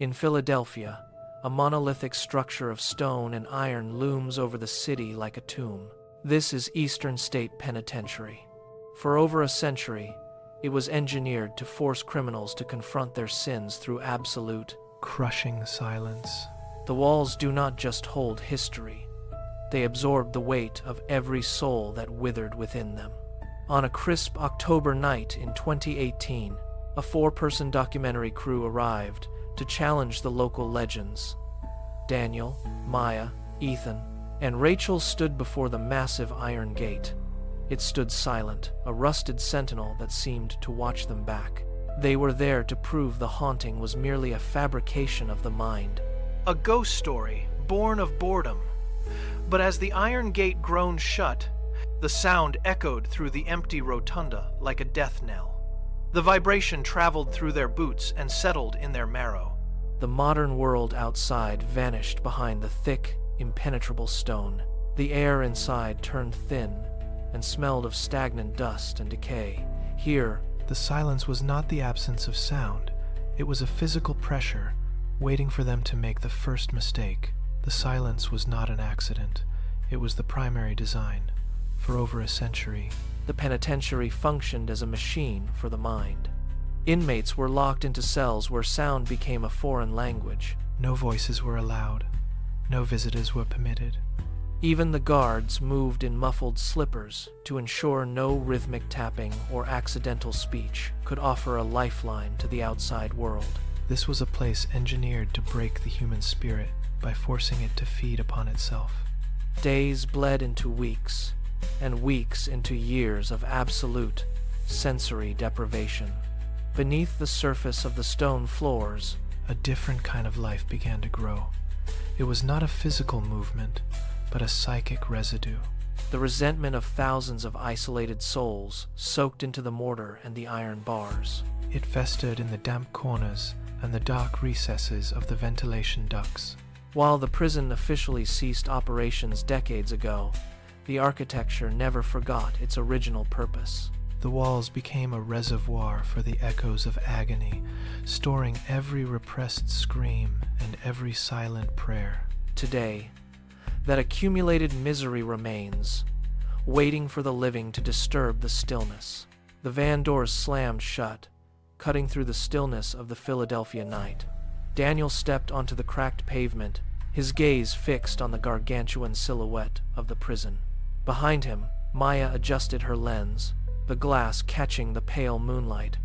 In Philadelphia, a monolithic structure of stone and iron looms over the city like a tomb. This is Eastern State Penitentiary. For over a century, it was engineered to force criminals to confront their sins through absolute, crushing silence. The walls do not just hold history. They absorb the weight of every soul that withered within them. On a crisp October night in 2018, a 4-person documentary crew arrived to challenge the local legends. Daniel, Maya, Ethan, and Rachel stood before the massive iron gate. It stood silent, a rusted sentinel that seemed to watch them back. They were there to prove the haunting was merely a fabrication of the mind. A ghost story, born of boredom. But as the iron gate groaned shut, the sound echoed through the empty rotunda like a death knell. The vibration traveled through their boots and settled in their marrow. The modern world outside vanished behind the thick, impenetrable stone. The air inside turned thin and smelled of stagnant dust and decay. Here, the silence was not the absence of sound. It was a physical pressure, waiting for them to make the first mistake. The silence was not an accident. It was the primary design. For over a century, the penitentiary functioned as a machine for the mind. Inmates were locked into cells where sound became a foreign language. No voices were allowed. No visitors were permitted. Even the guards moved in muffled slippers to ensure no rhythmic tapping or accidental speech could offer a lifeline to the outside world. This was a place engineered to break the human spirit by forcing it to feed upon itself. Days bled into weeks, and weeks into years of absolute sensory deprivation. Beneath the surface of the stone floors, a different kind of life began to grow. It was not a physical movement, but a psychic residue. The resentment of thousands of isolated souls soaked into the mortar and the iron bars. It festered in the damp corners and the dark recesses of the ventilation ducts. While the prison officially ceased operations decades ago, the architecture never forgot its original purpose. The walls became a reservoir for the echoes of agony, storing every repressed scream and every silent prayer. Today, that accumulated misery remains, waiting for the living to disturb the stillness. The van doors slammed shut, cutting through the stillness of the Philadelphia night. Daniel stepped onto the cracked pavement, his gaze fixed on the gargantuan silhouette of the prison. Behind him, Maya adjusted her lens, the glass catching the pale moonlight,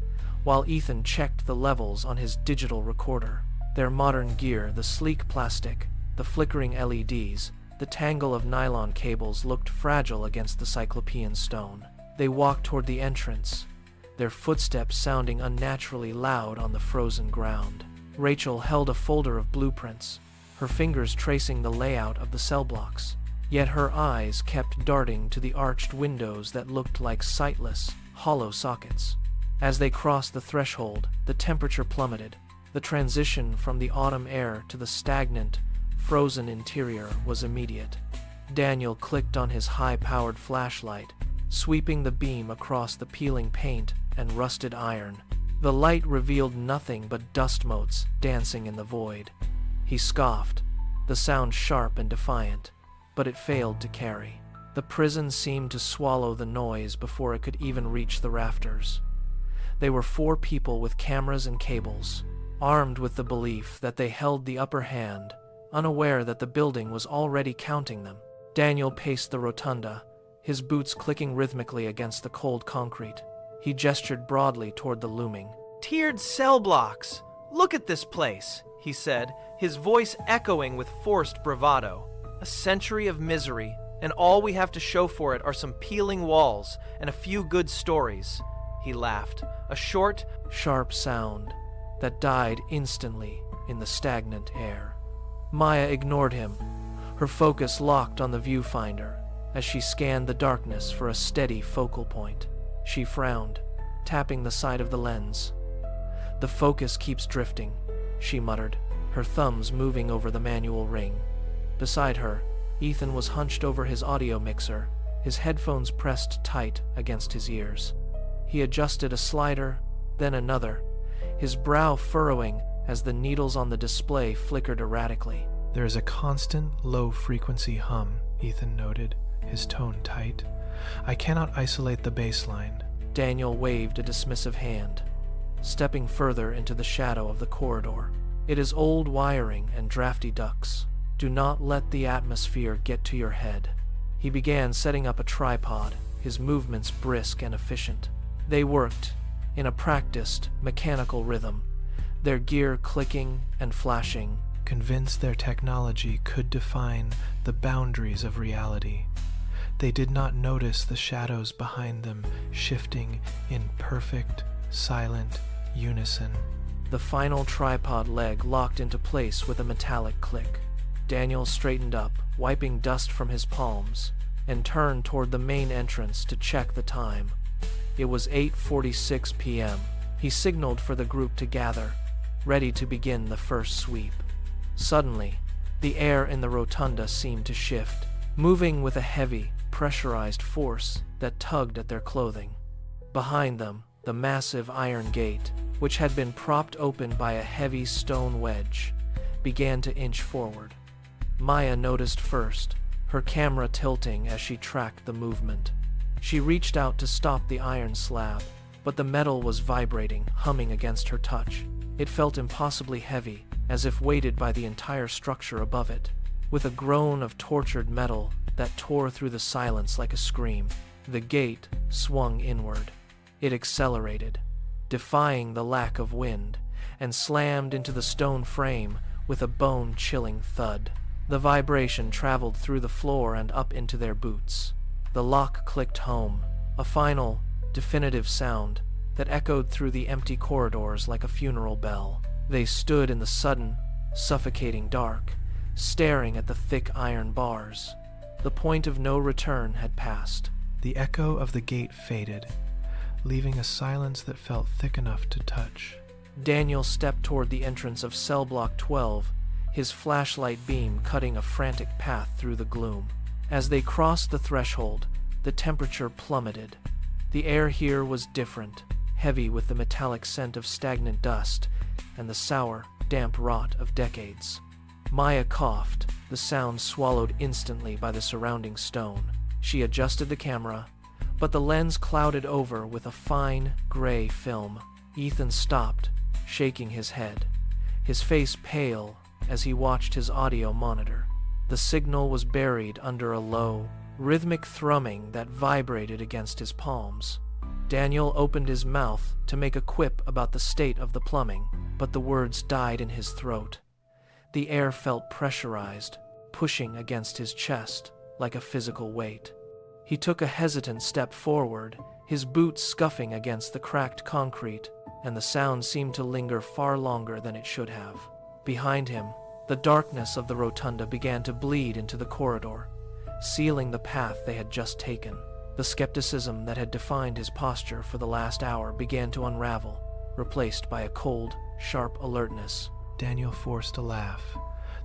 while Ethan checked the levels on his digital recorder. Their modern gear, the sleek plastic, the flickering LEDs, the tangle of nylon cables looked fragile against the cyclopean stone. They walked toward the entrance, their footsteps sounding unnaturally loud on the frozen ground. Rachel held a folder of blueprints, her fingers tracing the layout of the cell blocks. Yet her eyes kept darting to the arched windows that looked like sightless, hollow sockets. As they crossed the threshold, the temperature plummeted. The transition from the autumn air to the stagnant, frozen interior was immediate. Daniel clicked on his high-powered flashlight, sweeping the beam across the peeling paint and rusted iron. The light revealed nothing but dust motes dancing in the void. He scoffed, the sound sharp and defiant, but it failed to carry. The prison seemed to swallow the noise before it could even reach the rafters. They were 4 people with cameras and cables, armed with the belief that they held the upper hand, unaware that the building was already counting them. Daniel paced the rotunda, his boots clicking rhythmically against the cold concrete. He gestured broadly toward the looming "Tiered cell blocks! Look at this place," he said, his voice echoing with forced bravado. "A century of misery, and all we have to show for it are some peeling walls and a few good stories." He laughed, a short, sharp sound that died instantly in the stagnant air. Maya ignored him, her focus locked on the viewfinder as she scanned the darkness for a steady focal point. She frowned, tapping the side of the lens. "The focus keeps drifting," she muttered, her thumbs moving over the manual ring. Beside her, Ethan was hunched over his audio mixer, his headphones pressed tight against his ears. He adjusted a slider, then another, his brow furrowing as the needles on the display flickered erratically. There is a constant, low-frequency hum, Ethan noted, his tone tight. I cannot isolate the bass line. Daniel waved a dismissive hand, stepping further into the shadow of the corridor. It is old wiring and drafty ducts. Do not let the atmosphere get to your head. He began setting up a tripod, his movements brisk and efficient. They worked in a practiced, mechanical rhythm, their gear clicking and flashing. Convinced their technology could define the boundaries of reality. They did not notice the shadows behind them shifting in perfect, silent unison. The final tripod leg locked into place with a metallic click. Daniel straightened up, wiping dust from his palms, and turned toward the main entrance to check the time. It was 8:46 p.m. He signaled for the group to gather, ready to begin the first sweep. Suddenly, the air in the rotunda seemed to shift, moving with a heavy, pressurized force that tugged at their clothing. Behind them, the massive iron gate, which had been propped open by a heavy stone wedge, began to inch forward. Maya noticed first, her camera tilting as she tracked the movement. She reached out to stop the iron slab, but the metal was vibrating, humming against her touch. It felt impossibly heavy, as if weighted by the entire structure above it. With a groan of tortured metal that tore through the silence like a scream, the gate swung inward. It accelerated, defying the lack of wind, and slammed into the stone frame with a bone-chilling thud. The vibration traveled through the floor and up into their boots. The lock clicked home, a final, definitive sound that echoed through the empty corridors like a funeral bell. They stood in the sudden, suffocating dark, staring at the thick iron bars. The point of no return had passed. The echo of the gate faded, leaving a silence that felt thick enough to touch. Daniel stepped toward the entrance of Cell Block 12, his flashlight beam cutting a frantic path through the gloom. As they crossed the threshold, the temperature plummeted. The air here was different, heavy with the metallic scent of stagnant dust and the sour, damp rot of decades. Maya coughed, the sound swallowed instantly by the surrounding stone. She adjusted the camera, but the lens clouded over with a fine, gray film. Ethan stopped, shaking his head, his face pale as he watched his audio monitor. The signal was buried under a low, rhythmic thrumming that vibrated against his palms. Daniel opened his mouth to make a quip about the state of the plumbing, but the words died in his throat. The air felt pressurized, pushing against his chest like a physical weight. He took a hesitant step forward, his boots scuffing against the cracked concrete, and the sound seemed to linger far longer than it should have. Behind him, the darkness of the rotunda began to bleed into the corridor, sealing the path they had just taken. The skepticism that had defined his posture for the last hour began to unravel, replaced by a cold, sharp alertness. Daniel forced a laugh,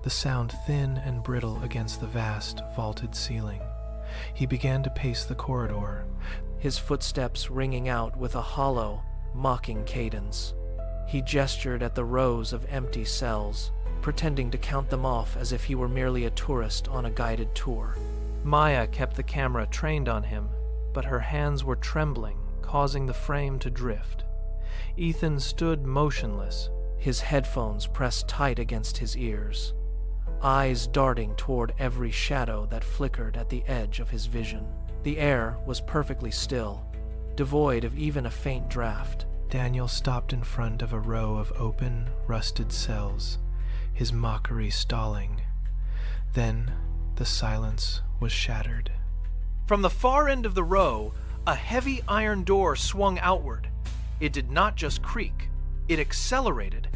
the sound thin and brittle against the vast, vaulted ceiling. He began to pace the corridor, his footsteps ringing out with a hollow, mocking cadence. He gestured at the rows of empty cells, pretending to count them off as if he were merely a tourist on a guided tour. Maya kept the camera trained on him, but her hands were trembling, causing the frame to drift. Ethan stood motionless, his headphones pressed tight against his ears, eyes darting toward every shadow that flickered at the edge of his vision. The air was perfectly still, devoid of even a faint draft. Daniel stopped in front of a row of open, rusted cells, his mockery stalling. Then the silence was shattered. From the far end of the row, a heavy iron door swung outward. It did not just creak, it accelerated,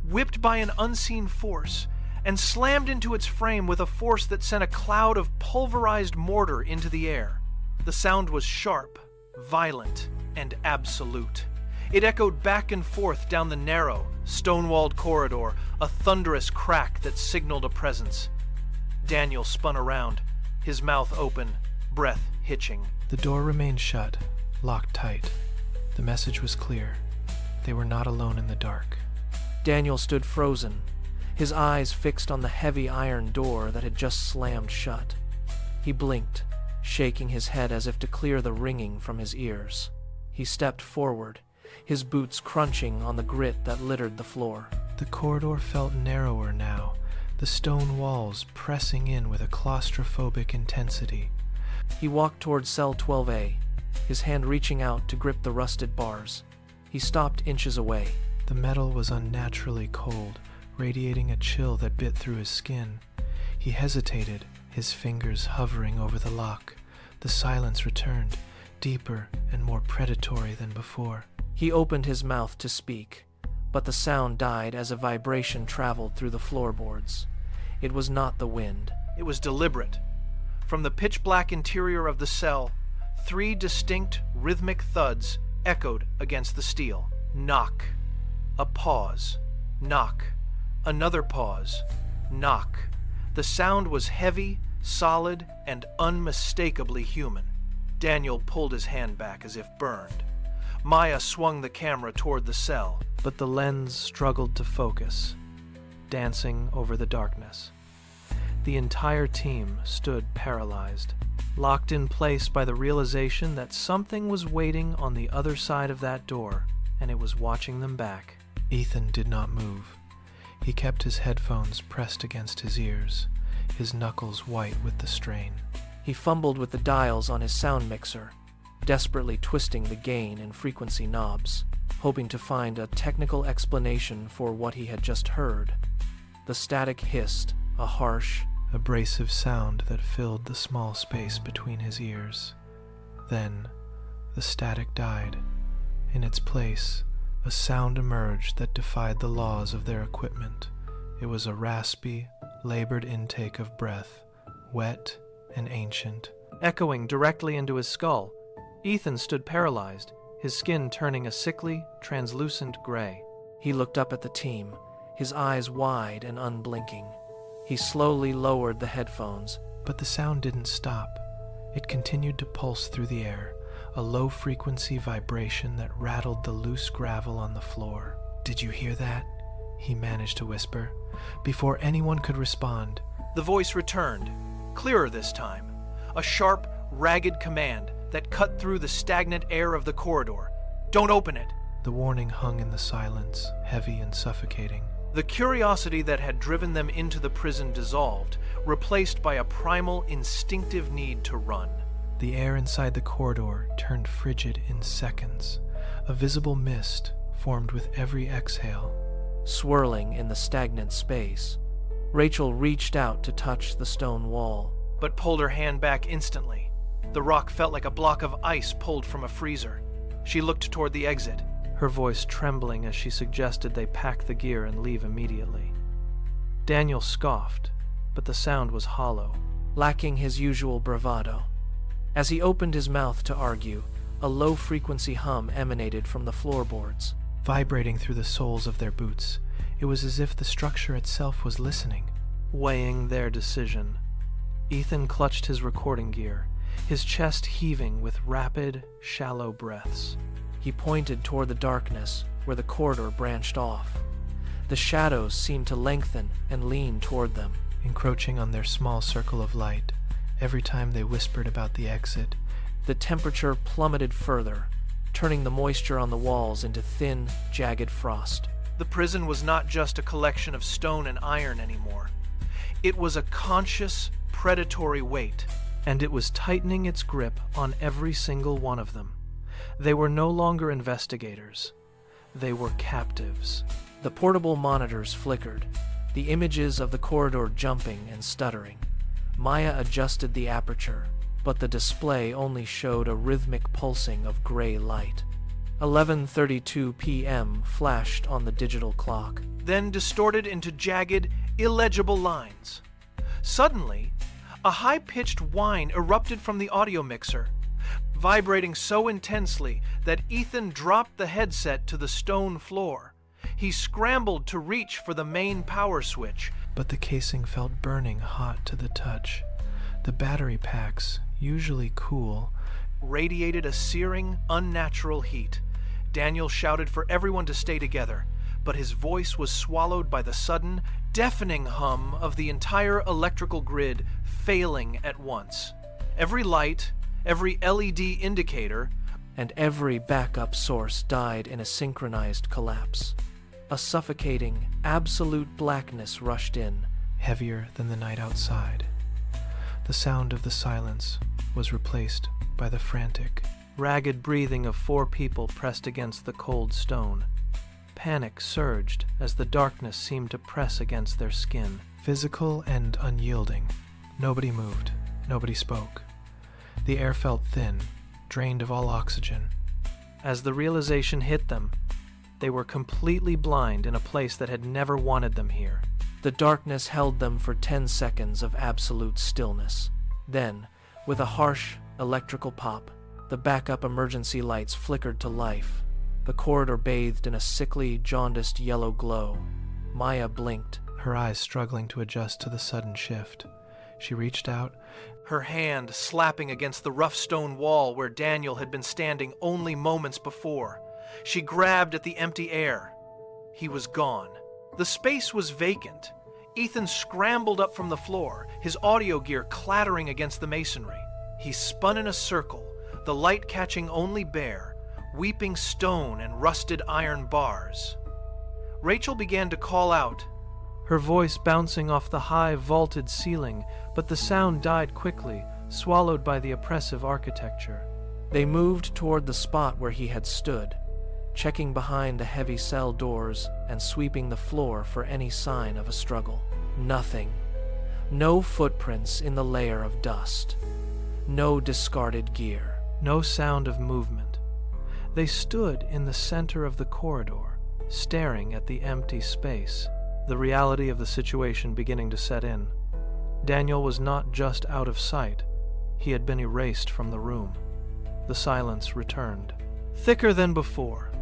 whipped by an unseen force, and slammed into its frame with a force that sent a cloud of pulverized mortar into the air. The sound was sharp, violent, and absolute. It echoed back and forth down the narrow, stone-walled corridor, a thunderous crack that signaled a presence. Daniel spun around, his mouth open, breath hitching. The door remained shut, locked tight. The message was clear. They were not alone in the dark. Daniel stood frozen, his eyes fixed on the heavy iron door that had just slammed shut. He blinked, shaking his head as if to clear the ringing from his ears. He stepped forward, his boots crunching on the grit that littered the floor. The corridor felt narrower now, the stone walls pressing in with a claustrophobic intensity. He walked toward cell 12A, his hand reaching out to grip the rusted bars. He stopped inches away. The metal was unnaturally cold, radiating a chill that bit through his skin. He hesitated, his fingers hovering over the lock. The silence returned, deeper and more predatory than before. He opened his mouth to speak, but the sound died as a vibration traveled through the floorboards. It was not the wind. It was deliberate. From the pitch-black interior of the cell, 3 distinct, rhythmic thuds echoed against the steel. Knock. A pause. Knock. Another pause. Knock. The sound was heavy, solid, and unmistakably human. Daniel pulled his hand back as if burned. Maya swung the camera toward the cell, but the lens struggled to focus, dancing over the darkness. The entire team stood paralyzed, locked in place by the realization that something was waiting on the other side of that door, and it was watching them back. Ethan did not move. He kept his headphones pressed against his ears, his knuckles white with the strain. He fumbled with the dials on his sound mixer, desperately twisting the gain and frequency knobs, hoping to find a technical explanation for what he had just heard. The static hissed, a harsh, abrasive sound that filled the small space between his ears. Then, the static died. In its place, a sound emerged that defied the laws of their equipment. It was a raspy, labored intake of breath, wet and ancient. Echoing directly into his skull, Ethan stood paralyzed, his skin turning a sickly, translucent gray. He looked up at the team, his eyes wide and unblinking. He slowly lowered the headphones. But the sound didn't stop. It continued to pulse through the air, a low-frequency vibration that rattled the loose gravel on the floor. "Did you hear that?" he managed to whisper. Before anyone could respond, the voice returned, clearer this time, a sharp, ragged command that cut through the stagnant air of the corridor. "Don't open it!" The warning hung in the silence, heavy and suffocating. The curiosity that had driven them into the prison dissolved, replaced by a primal, instinctive need to run. The air inside the corridor turned frigid in seconds. A visible mist formed with every exhale. Swirling in the stagnant space, Rachel reached out to touch the stone wall, but pulled her hand back instantly. The rock felt like a block of ice pulled from a freezer. She looked toward the exit, her voice trembling as she suggested they pack the gear and leave immediately. Daniel scoffed, but the sound was hollow, lacking his usual bravado. As he opened his mouth to argue, a low-frequency hum emanated from the floorboards, vibrating through the soles of their boots. It was as if the structure itself was listening. Weighing their decision, Ethan clutched his recording gear, his chest heaving with rapid, shallow breaths. He pointed toward the darkness where the corridor branched off. The shadows seemed to lengthen and lean toward them, encroaching on their small circle of light. Every time they whispered about the exit, the temperature plummeted further, turning the moisture on the walls into thin, jagged frost. The prison was not just a collection of stone and iron anymore. It was a conscious, predatory weight, and it was tightening its grip on every single one of them. They were no longer investigators. They were captives. The portable monitors flickered, the images of the corridor jumping and stuttering. Maya adjusted the aperture, but the display only showed a rhythmic pulsing of gray light. 11:32 p.m. flashed on the digital clock, then distorted into jagged, illegible lines. Suddenly, a high-pitched whine erupted from the audio mixer, vibrating so intensely that Ethan dropped the headset to the stone floor. He scrambled to reach for the main power switch, but the casing felt burning hot to the touch. The battery packs, usually cool, radiated a searing, unnatural heat. Daniel shouted for everyone to stay together, but his voice was swallowed by the sudden, deafening hum of the entire electrical grid failing at once. Every light, every LED indicator, and every backup source died in a synchronized collapse. A suffocating, absolute blackness rushed in, heavier than the night outside. The sound of the silence was replaced by the frantic, ragged breathing of 4 people pressed against the cold stone. Panic surged as the darkness seemed to press against their skin. Physical and unyielding. Nobody moved. Nobody spoke. The air felt thin, drained of all oxygen. As the realization hit them, they were completely blind in a place that had never wanted them here. The darkness held them for 10 seconds of absolute stillness. Then, with a harsh electrical pop, the backup emergency lights flickered to life. The corridor bathed in a sickly, jaundiced yellow glow. Maya blinked, her eyes struggling to adjust to the sudden shift. She reached out, her hand slapping against the rough stone wall where Daniel had been standing only moments before. She grabbed at the empty air. He was gone. The space was vacant. Ethan scrambled up from the floor, his audio gear clattering against the masonry. He spun in a circle, the light catching only bare, weeping stone and rusted iron bars. Rachel began to call out, her voice bouncing off the high, vaulted ceiling, but the sound died quickly, swallowed by the oppressive architecture. They moved toward the spot where he had stood, checking behind the heavy cell doors and sweeping the floor for any sign of a struggle. Nothing. No footprints in the layer of dust. No discarded gear. No sound of movement. They stood in the center of the corridor, staring at the empty space, the reality of the situation beginning to set in. Daniel was not just out of sight. He had been erased from the room. The silence returned, thicker than before,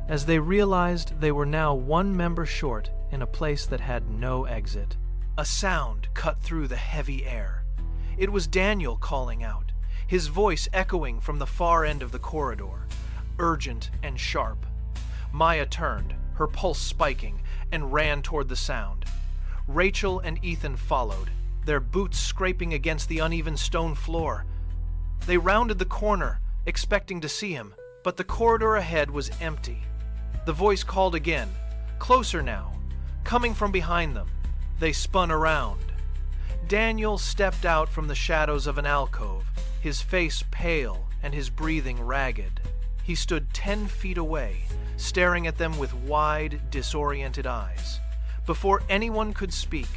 as they realized they were now 1 member short in a place that had no exit. A sound cut through the heavy air. It was Daniel calling out, his voice echoing from the far end of the corridor, urgent and sharp. Maya turned, her pulse spiking, and ran toward the sound. Rachel and Ethan followed, their boots scraping against the uneven stone floor. They rounded the corner, expecting to see him, but the corridor ahead was empty. The voice called again, closer now, coming from behind them. They spun around. Daniel stepped out from the shadows of an alcove, his face pale and his breathing ragged. He stood 10 feet away, staring at them with wide, disoriented eyes. Before anyone could speak,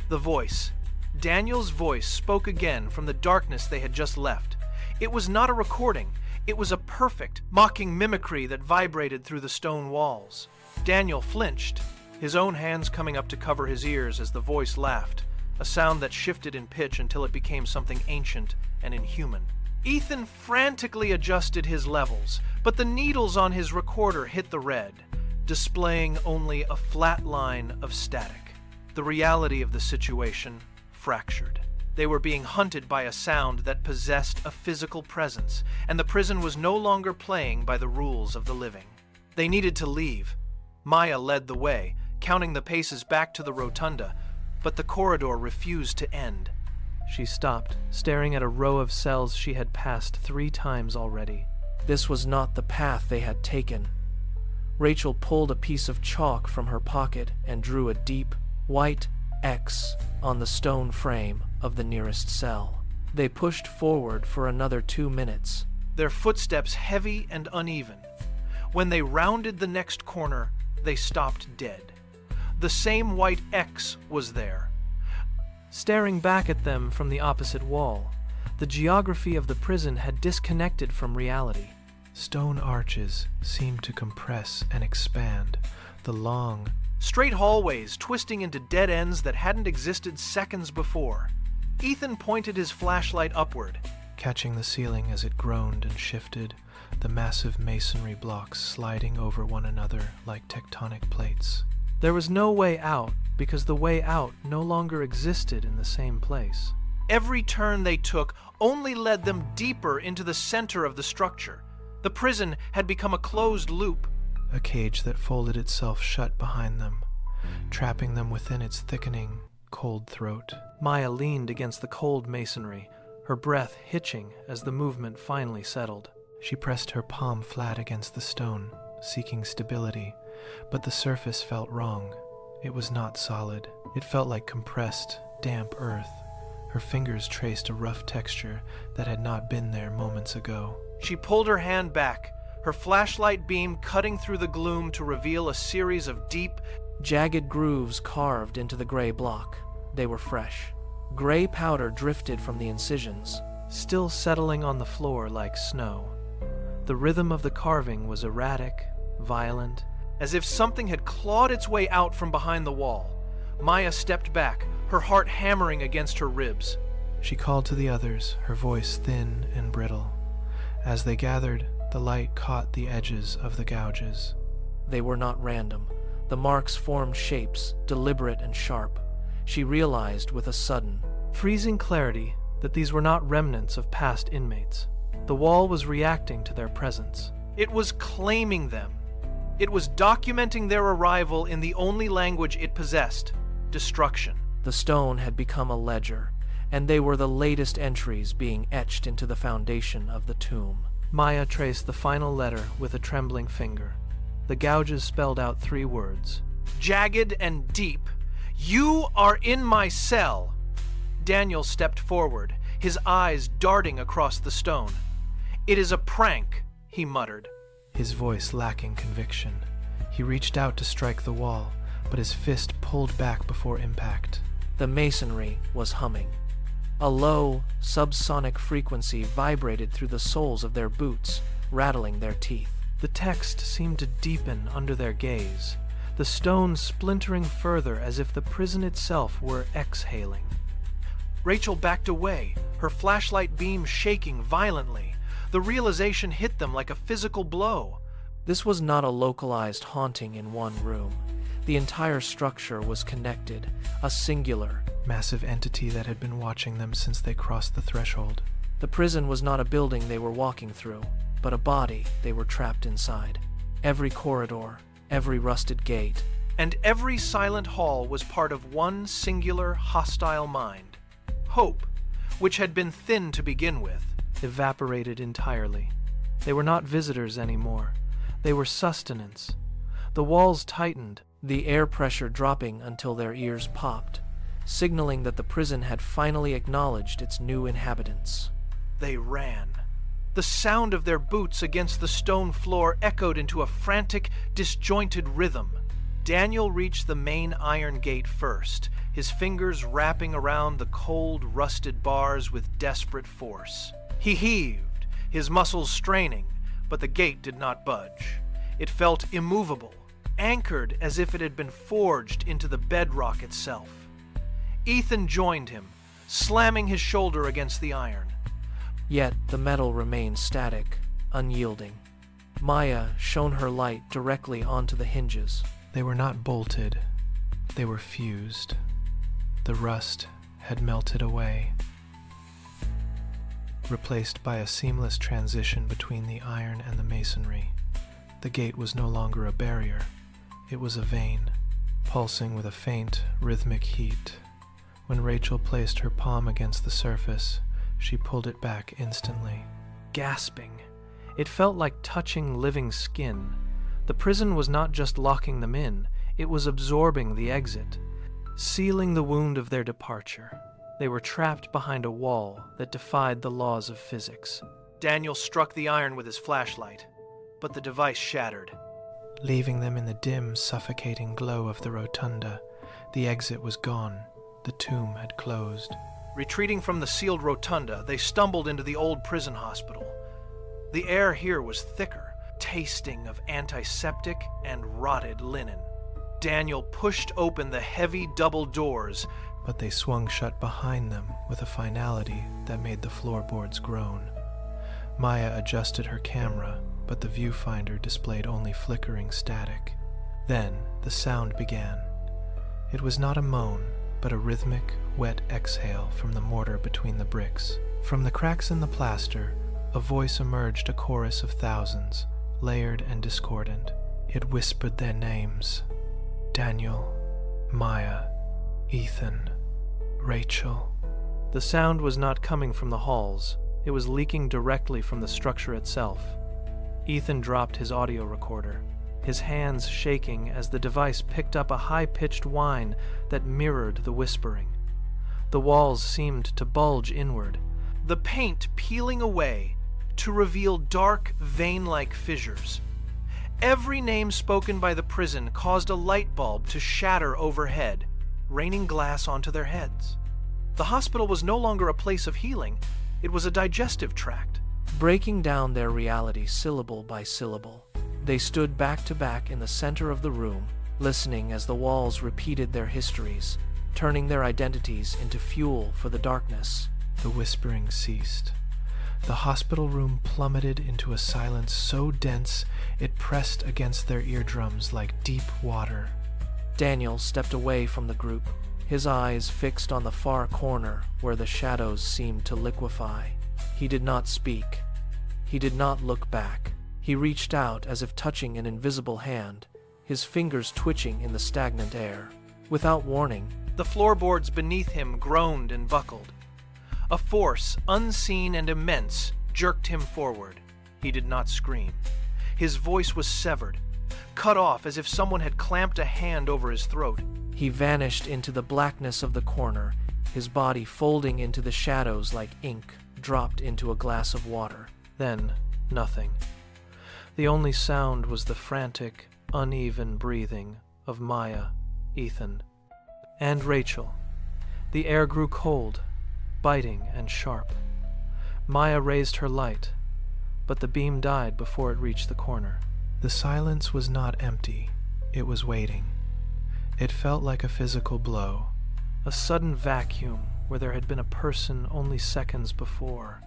the voice, Daniel's voice, spoke again from the darkness they had just left. It was not a recording. It was a perfect, mocking mimicry that vibrated through the stone walls. Daniel flinched, his own hands coming up to cover his ears as the voice laughed, a sound that shifted in pitch until it became something ancient and inhuman. Ethan frantically adjusted his levels, but the needles on his recorder hit the red, displaying only a flat line of static. The reality of the situation fractured. They were being hunted by a sound that possessed a physical presence, and the prison was no longer playing by the rules of the living. They needed to leave. Maya led the way, counting the paces back to the rotunda, but the corridor refused to end. She stopped, staring at a row of cells she had passed 3 times already. This was not the path they had taken. Rachel pulled a piece of chalk from her pocket and drew a deep, white X on the stone frame of the nearest cell. They pushed forward for another 2 minutes, their footsteps heavy and uneven. When they rounded the next corner, they stopped dead. The same white X was there, staring back at them from the opposite wall. The geography of the prison had disconnected from reality. Stone arches seemed to compress and expand. The long, straight hallways twisting into dead ends that hadn't existed seconds before. Ethan pointed his flashlight upward, catching the ceiling as it groaned and shifted, the massive masonry blocks sliding over one another like tectonic plates. There was no way out, because the way out no longer existed in the same place. Every turn they took only led them deeper into the center of the structure. The prison had become a closed loop. a cage that folded itself shut behind them, trapping them within its thickening, cold throat. Maya leaned against the cold masonry, her breath hitching as the movement finally settled. She pressed her palm flat against the stone, seeking stability, but the surface felt wrong. It was not solid. It felt like compressed, damp earth. Her fingers traced a rough texture that had not been there moments ago. She pulled her hand back, her flashlight beam cutting through the gloom to reveal a series of deep, jagged grooves carved into the gray block. They were fresh. Gray powder drifted from the incisions, still settling on the floor like snow. The rhythm of the carving was erratic, violent, as if something had clawed its way out from behind the wall. Maya stepped back, her heart hammering against her ribs. She called to the others, her voice thin and brittle. As they gathered, the light caught the edges of the gouges. They were not random. The marks formed shapes, deliberate and sharp. She realized with a sudden, freezing clarity that these were not remnants of past inmates. The wall was reacting to their presence. It was claiming them. It was documenting their arrival in the only language it possessed, destruction. The stone had become a ledger, and they were the latest entries being etched into the foundation of the tomb. Maya traced the final letter with a trembling finger. The gouges spelled out 3 words. Jagged and deep. You are in my cell. Daniel stepped forward, his eyes darting across the stone. It is a prank, he muttered. His voice lacking conviction. He reached out to strike the wall, but his fist pulled back before impact. The masonry was humming. A low, subsonic frequency vibrated through the soles of their boots, rattling their teeth. The text seemed to deepen under their gaze, the stone splintering further as if the prison itself were exhaling. Rachel backed away, her flashlight beam shaking violently. The realization hit them like a physical blow. This was not a localized haunting in one room. The entire structure was connected, a singular, massive entity that had been watching them since they crossed the threshold. The prison was not a building they were walking through, but a body they were trapped inside. Every corridor, every rusted gate, and every silent hall was part of one singular, hostile mind. Hope, which had been thin to begin with, evaporated entirely. They were not visitors anymore. They were sustenance. The walls tightened, the air pressure dropping until their ears popped, signaling that the prison had finally acknowledged its new inhabitants. They ran. The sound of their boots against the stone floor echoed into a frantic, disjointed rhythm. Daniel reached the main iron gate first, his fingers wrapping around the cold, rusted bars with desperate force. He heaved, his muscles straining, but the gate did not budge. It felt immovable, anchored as if it had been forged into the bedrock itself. Ethan joined him, slamming his shoulder against the iron. Yet the metal remained static, unyielding. Maya shone her light directly onto the hinges. They were not bolted. They were fused. The rust had melted away, replaced by a seamless transition between the iron and the masonry. The gate was no longer a barrier. It was a vein, pulsing with a faint, rhythmic heat. When Rachel placed her palm against the surface, she pulled it back instantly. Gasping, it felt like touching living skin. The prison was not just locking them in, it was absorbing the exit, sealing the wound of their departure. They were trapped behind a wall that defied the laws of physics. Daniel struck the iron with his flashlight, but the device shattered. Leaving them in the dim, suffocating glow of the rotunda, the exit was gone. The tomb had closed. Retreating from the sealed rotunda, they stumbled into the old prison hospital. The air here was thicker, tasting of antiseptic and rotted linen. Daniel pushed open the heavy double doors, but they swung shut behind them with a finality that made the floorboards groan. Maya adjusted her camera, but the viewfinder displayed only flickering static. Then the sound began. It was not a moan, but a rhythmic, wet exhale from the mortar between the bricks. From the cracks in the plaster, a voice emerged, a chorus of thousands, layered and discordant. It whispered their names: Daniel, Maya, Ethan, Rachel. The sound was not coming from the halls. It was leaking directly from the structure itself. Ethan dropped his audio recorder, his hands shaking as the device picked up a high-pitched whine that mirrored the whispering. The walls seemed to bulge inward, the paint peeling away to reveal dark, vein-like fissures. Every name spoken by the prison caused a light bulb to shatter overhead, raining glass onto their heads. The hospital was no longer a place of healing. It was a digestive tract. Breaking down their reality syllable by syllable, they stood back to back in the center of the room, listening as the walls repeated their histories, turning their identities into fuel for the darkness. The whispering ceased. The hospital room plummeted into a silence so dense it pressed against their eardrums like deep water. Daniel stepped away from the group, his eyes fixed on the far corner where the shadows seemed to liquefy. He did not speak. He did not look back. He reached out as if touching an invisible hand, his fingers twitching in the stagnant air. Without warning, the floorboards beneath him groaned and buckled. A force, unseen and immense, jerked him forward. He did not scream. His voice was severed, cut off as if someone had clamped a hand over his throat. He vanished into the blackness of the corner, his body folding into the shadows like ink dropped into a glass of water. Then, nothing. The only sound was the frantic, uneven breathing of Maya, Ethan, and Rachel. The air grew cold, biting and sharp. Maya raised her light, but the beam died before it reached the corner. The silence was not empty. It was waiting. It felt like a physical blow. A sudden vacuum where there had been a person only seconds before.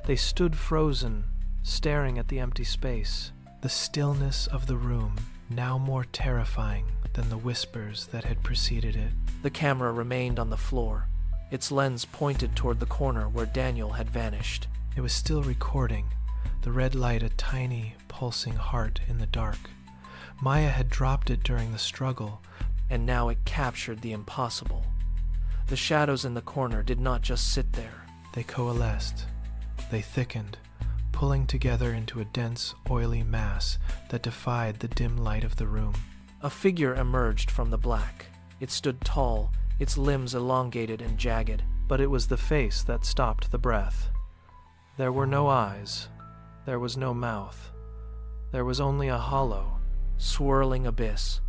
They stood frozen, staring at the empty space. The stillness of the room, now more terrifying than the whispers that had preceded it. The camera remained on the floor, its lens pointed toward the corner where Daniel had vanished. It was still recording, the red light a tiny, pulsing heart in the dark. Maya had dropped it during the struggle, and now it captured the impossible. The shadows in the corner did not just sit there. They coalesced. They thickened, pulling together into a dense, oily mass that defied the dim light of the room. A figure emerged from the black. It stood tall, its limbs elongated and jagged. But it was the face that stopped the breath. There were no eyes. There was no mouth. There was only a hollow, swirling abyss.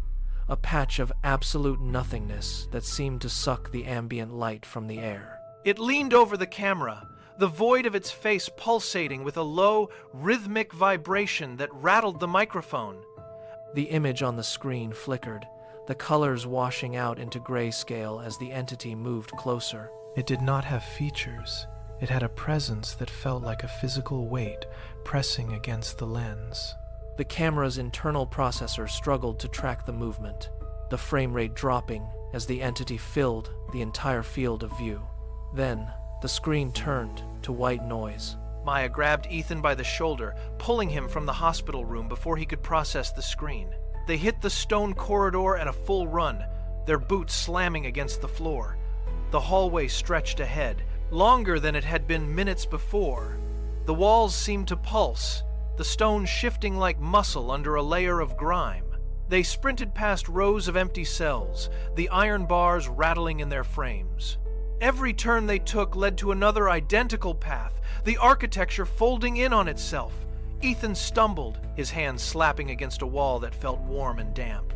A patch of absolute nothingness that seemed to suck the ambient light from the air. It leaned over the camera, the void of its face pulsating with a low, rhythmic vibration that rattled the microphone. The image on the screen flickered, the colors washing out into grayscale as the entity moved closer. It did not have features. It had a presence that felt like a physical weight pressing against the lens. The camera's internal processor struggled to track the movement, the frame rate dropping as the entity filled the entire field of view. Then, the screen turned to white noise. Maya grabbed Ethan by the shoulder, pulling him from the hospital room before he could process the screen. They hit the stone corridor at a full run, their boots slamming against the floor. The hallway stretched ahead, longer than it had been minutes before. The walls seemed to pulse, the stone shifting like muscle under a layer of grime. They sprinted past rows of empty cells, the iron bars rattling in their frames. Every turn they took led to another identical path, the architecture folding in on itself. Ethan stumbled, his hands slapping against a wall that felt warm and damp.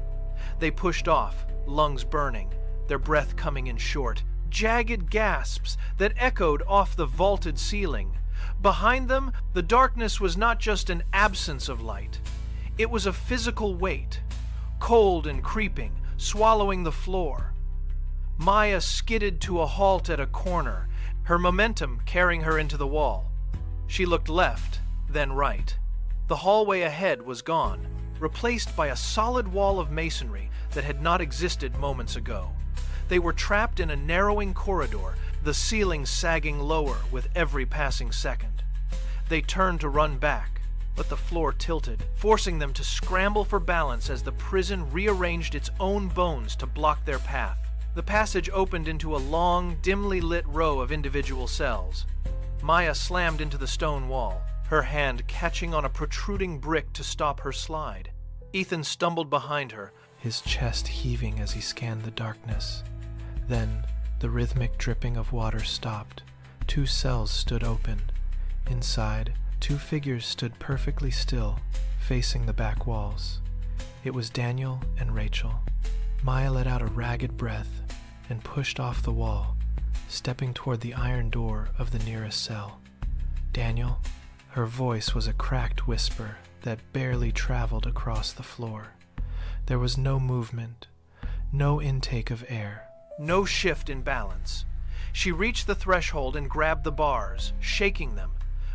They pushed off, lungs burning, their breath coming in short, jagged gasps that echoed off the vaulted ceiling. Behind them, the darkness was not just an absence of light. It was a physical weight, cold and creeping, swallowing the floor. Maya skidded to a halt at a corner, her momentum carrying her into the wall. She looked left, then right. The hallway ahead was gone, replaced by a solid wall of masonry that had not existed moments ago. They were trapped in a narrowing corridor, the ceiling sagging lower with every passing second. They turned to run back, but the floor tilted, forcing them to scramble for balance as the prison rearranged its own bones to block their path. The passage opened into a long, dimly lit row of individual cells. Maya slammed into the stone wall, her hand catching on a protruding brick to stop her slide. Ethan stumbled behind her, his chest heaving as he scanned the darkness. Then, the rhythmic dripping of water stopped. 2 cells stood open. Inside, 2 figures stood perfectly still, facing the back walls. It was Daniel and Rachel. Maya let out a ragged breath and pushed off the wall, stepping toward the iron door of the nearest cell. Daniel, her voice was a cracked whisper that barely traveled across the floor. There was no movement, no intake of air. No shift in balance. She reached the threshold and grabbed the bars, shaking them,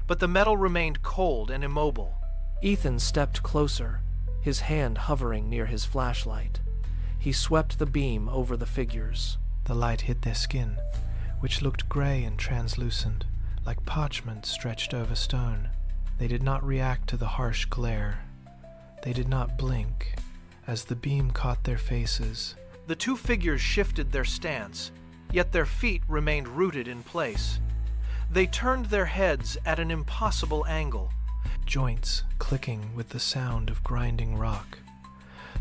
but the metal remained cold and immobile. Ethan stepped closer, his hand hovering near his flashlight. He swept the beam over the figures. The light hit their skin, which looked gray and translucent, like parchment stretched over stone. They did not react to the harsh glare. They did not blink as the beam caught their faces. The 2 figures shifted their stance, yet their feet remained rooted in place. They turned their heads at an impossible angle, joints clicking with the sound of grinding rock.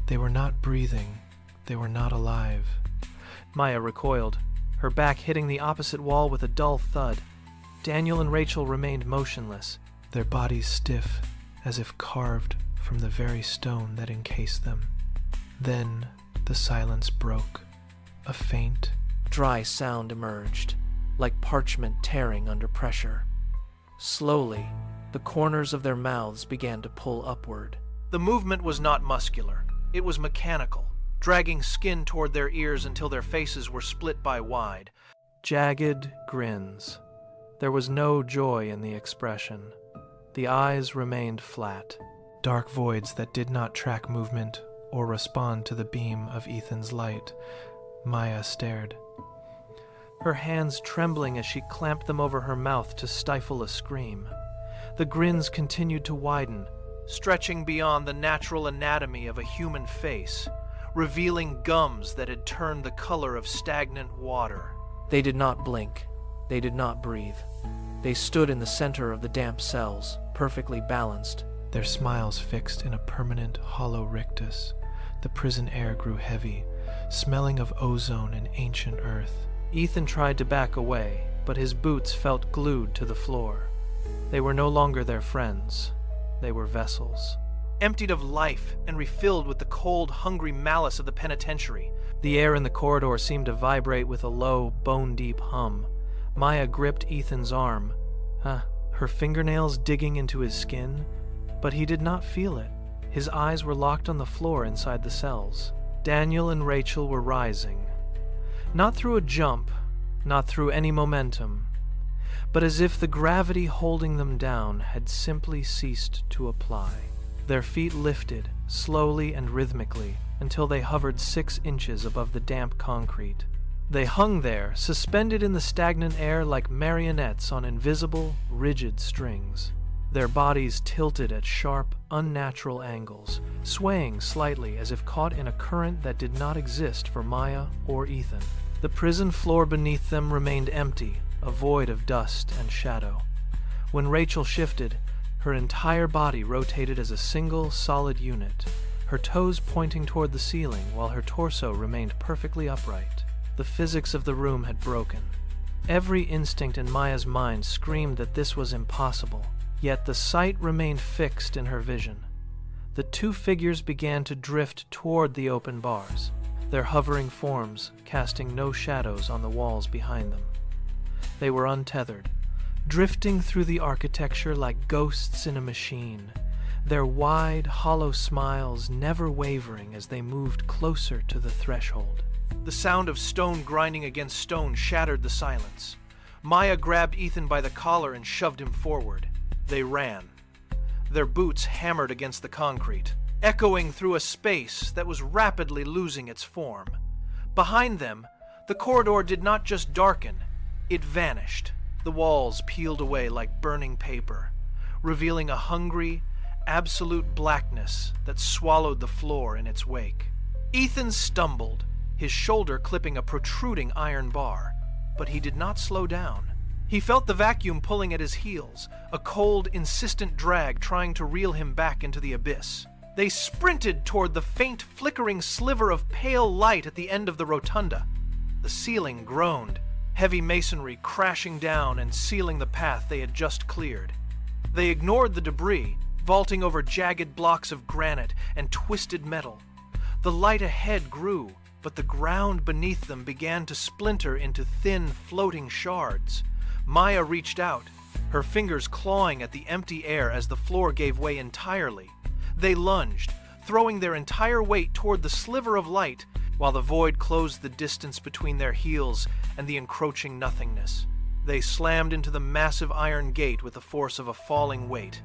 They were not breathing. They were not alive. Maya recoiled, her back hitting the opposite wall with a dull thud. Daniel and Rachel remained motionless, their bodies stiff, as if carved from the very stone that encased them. Then the silence broke. A faint, dry sound emerged, like parchment tearing under pressure. Slowly, the corners of their mouths began to pull upward. The movement was not muscular. It was mechanical, dragging skin toward their ears until their faces were split by wide, jagged grins. There was no joy in the expression. The eyes remained flat. Dark voids that did not track movement or respond to the beam of Ethan's light. Maya stared, her hands trembling as she clamped them over her mouth to stifle a scream. The grins continued to widen, stretching beyond the natural anatomy of a human face, revealing gums that had turned the color of stagnant water. They did not blink. They did not breathe. They stood in the center of the damp cells, perfectly balanced. Their smiles fixed in a permanent hollow rictus. The prison air grew heavy, smelling of ozone and ancient earth. Ethan tried to back away, but his boots felt glued to the floor. They were no longer their friends. They were vessels, emptied of life and refilled with the cold, hungry malice of the penitentiary. The air in the corridor seemed to vibrate with a low, bone-deep hum. Maya gripped Ethan's arm, her fingernails digging into his skin, but he did not feel it. His eyes were locked on the floor inside the cells. Daniel and Rachel were rising. Not through a jump, not through any momentum, but as if the gravity holding them down had simply ceased to apply. Their feet lifted, slowly and rhythmically, until they hovered 6 inches above the damp concrete. They hung there, suspended in the stagnant air like marionettes on invisible, rigid strings. Their bodies tilted at sharp, unnatural angles, swaying slightly as if caught in a current that did not exist for Maya or Ethan. The prison floor beneath them remained empty, a void of dust and shadow. When Rachel shifted, her entire body rotated as a single, solid unit, her toes pointing toward the ceiling while her torso remained perfectly upright. The physics of the room had broken. Every instinct in Maya's mind screamed that this was impossible. Yet the sight remained fixed in her vision. The 2 figures began to drift toward the open bars, their hovering forms casting no shadows on the walls behind them. They were untethered, drifting through the architecture like ghosts in a machine, their wide, hollow smiles never wavering as they moved closer to the threshold. The sound of stone grinding against stone shattered the silence. Maya grabbed Ethan by the collar and shoved him forward. They ran. Their boots hammered against the concrete, echoing through a space that was rapidly losing its form. Behind them, the corridor did not just darken, it vanished. The walls peeled away like burning paper, revealing a hungry, absolute blackness that swallowed the floor in its wake. Ethan stumbled, his shoulder clipping a protruding iron bar, but he did not slow down. He felt the vacuum pulling at his heels, a cold, insistent drag trying to reel him back into the abyss. They sprinted toward the faint, flickering sliver of pale light at the end of the rotunda. The ceiling groaned, heavy masonry crashing down and sealing the path they had just cleared. They ignored the debris, vaulting over jagged blocks of granite and twisted metal. The light ahead grew, but the ground beneath them began to splinter into thin, floating shards. Maya reached out, her fingers clawing at the empty air as the floor gave way entirely. They lunged, throwing their entire weight toward the sliver of light, while the void closed the distance between their heels and the encroaching nothingness. They slammed into the massive iron gate with the force of a falling weight.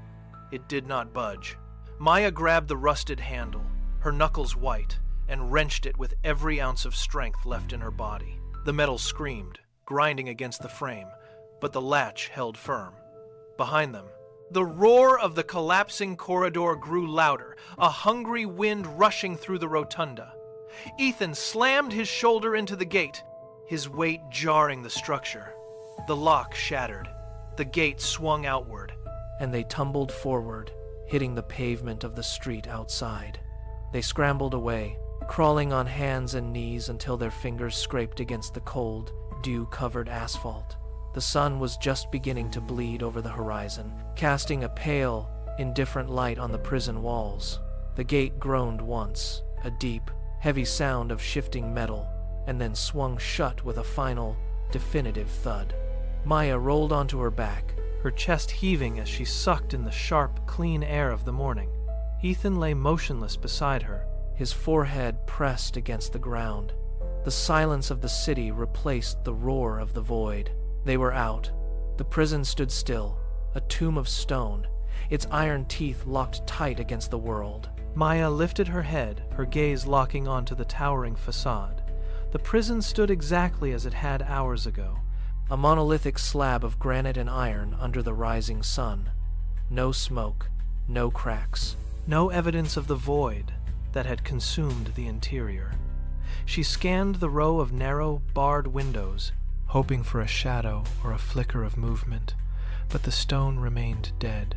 It did not budge. Maya grabbed the rusted handle, her knuckles white, and wrenched it with every ounce of strength left in her body. The metal screamed, grinding against the frame, but the latch held firm. Behind them, the roar of the collapsing corridor grew louder, a hungry wind rushing through the rotunda. Ethan slammed his shoulder into the gate, his weight jarring the structure. The lock shattered. The gate swung outward. And they tumbled forward, hitting the pavement of the street outside. They scrambled away, crawling on hands and knees until their fingers scraped against the cold, dew-covered asphalt. The sun was just beginning to bleed over the horizon, casting a pale, indifferent light on the prison walls. The gate groaned once, a deep, heavy sound of shifting metal, and then swung shut with a final, definitive thud. Maya rolled onto her back, her chest heaving as she sucked in the sharp, clean air of the morning. Ethan lay motionless beside her, his forehead pressed against the ground. The silence of the city replaced the roar of the void. They were out. The prison stood still, a tomb of stone, its iron teeth locked tight against the world. Maya lifted her head, her gaze locking onto the towering facade. The prison stood exactly as it had hours ago, a monolithic slab of granite and iron under the rising sun. No smoke, no cracks, no evidence of the void that had consumed the interior. She scanned the row of narrow, barred windows, hoping for a shadow or a flicker of movement, but the stone remained dead.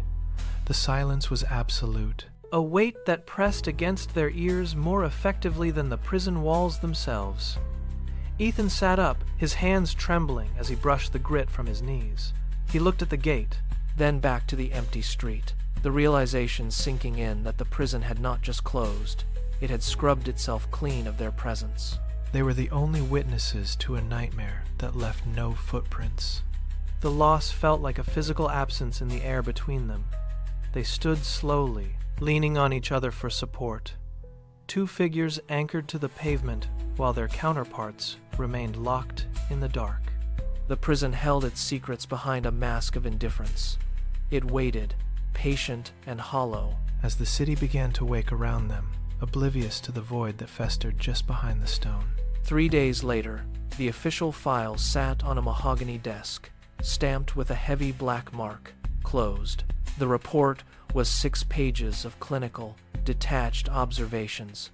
The silence was absolute, a weight that pressed against their ears more effectively than the prison walls themselves. Ethan sat up, his hands trembling as he brushed the grit from his knees. He looked at the gate, then back to the empty street, the realization sinking in that the prison had not just closed, it had scrubbed itself clean of their presence. They were the only witnesses to a nightmare that left no footprints. The loss felt like a physical absence in the air between them. They stood slowly, leaning on each other for support. Two figures anchored to the pavement while their counterparts remained locked in the dark. The prison held its secrets behind a mask of indifference. It waited, patient and hollow, as the city began to wake around them, oblivious to the void that festered just behind the stone. 3 days later, the official file sat on a mahogany desk, stamped with a heavy black mark, closed. The report was 6 pages of clinical, detached observations.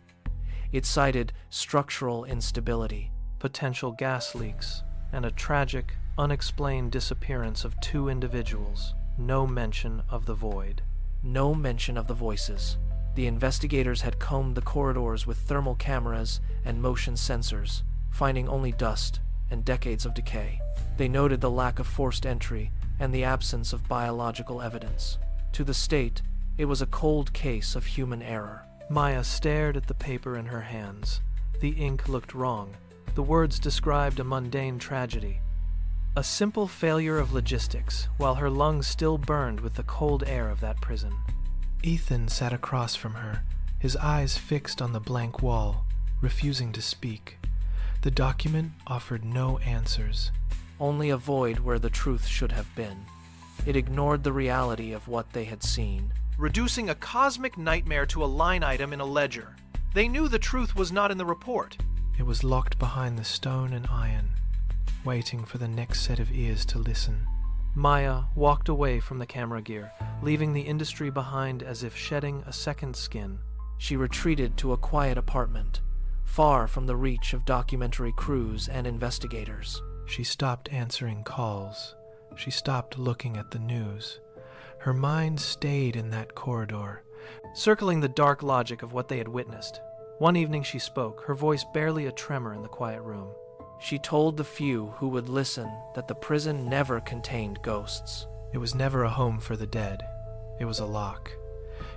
It cited structural instability, potential gas leaks, and a tragic, unexplained disappearance of 2 individuals. No mention of the void. No mention of the voices. The investigators had combed the corridors with thermal cameras and motion sensors, finding only dust and decades of decay. They noted the lack of forced entry and the absence of biological evidence. To the state, it was a cold case of human error. Maya stared at the paper in her hands. The ink looked wrong. The words described a mundane tragedy. A simple failure of logistics, while her lungs still burned with the cold air of that prison. Ethan sat across from her, his eyes fixed on the blank wall, refusing to speak. The document offered no answers. Only a void where the truth should have been. It ignored the reality of what they had seen, reducing a cosmic nightmare to a line item in a ledger. They knew the truth was not in the report. It was locked behind the stone and iron, waiting for the next set of ears to listen. Maya walked away from the camera gear, leaving the industry behind as if shedding a second skin. She retreated to a quiet apartment, far from the reach of documentary crews and investigators. She stopped answering calls. She stopped looking at the news. Her mind stayed in that corridor, circling the dark logic of what they had witnessed. One evening she spoke, her voice barely a tremor in the quiet room. She told the few who would listen that the prison never contained ghosts. It was never a home for the dead. It was a lock.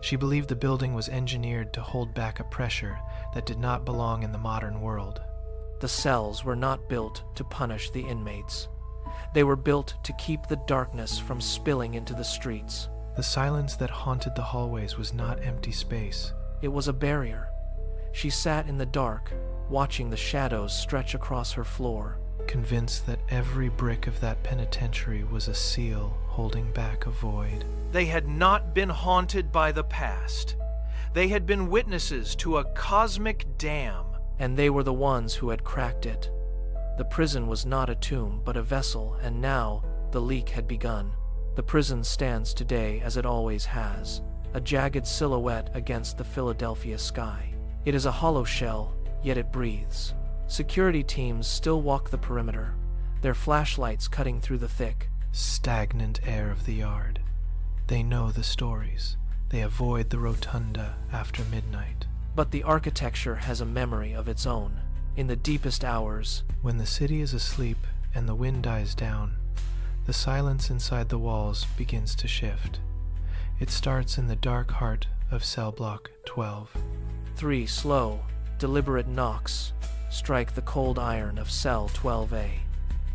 She believed the building was engineered to hold back a pressure that did not belong in the modern world. The cells were not built to punish the inmates. They were built to keep the darkness from spilling into the streets. The silence that haunted the hallways was not empty space. It was a barrier. She sat in the dark, watching the shadows stretch across her floor, convinced that every brick of that penitentiary was a seal holding back a void. They had not been haunted by the past. They had been witnesses to a cosmic dam. And they were the ones who had cracked it. The prison was not a tomb, but a vessel, and now the leak had begun. The prison stands today as it always has, a jagged silhouette against the Philadelphia sky. It is a hollow shell, yet it breathes. Security teams still walk the perimeter, their flashlights cutting through the thick, stagnant air of the yard. They know the stories. They avoid the rotunda after midnight. But the architecture has a memory of its own. In the deepest hours, when the city is asleep and the wind dies down, the silence inside the walls begins to shift. It starts in the dark heart of Cellblock 12. 3 slow, deliberate knocks strike the cold iron of cell 12A.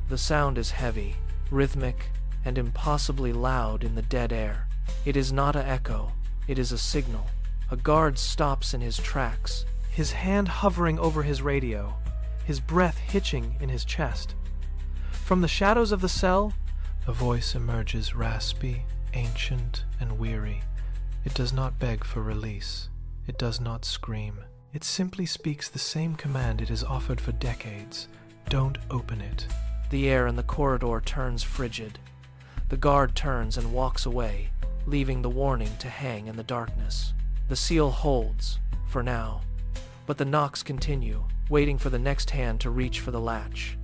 The sound is heavy, rhythmic, and impossibly loud in the dead air. It is not an echo, it is a signal. A guard stops in his tracks, his hand hovering over his radio, his breath hitching in his chest. From the shadows of the cell, a voice emerges, raspy, ancient, and weary. It does not beg for release. It does not scream. It simply speaks the same command it has offered for decades. Don't open it. The air in the corridor turns frigid. The guard turns and walks away, leaving the warning to hang in the darkness. The seal holds, for now, but the knocks continue, waiting for the next hand to reach for the latch.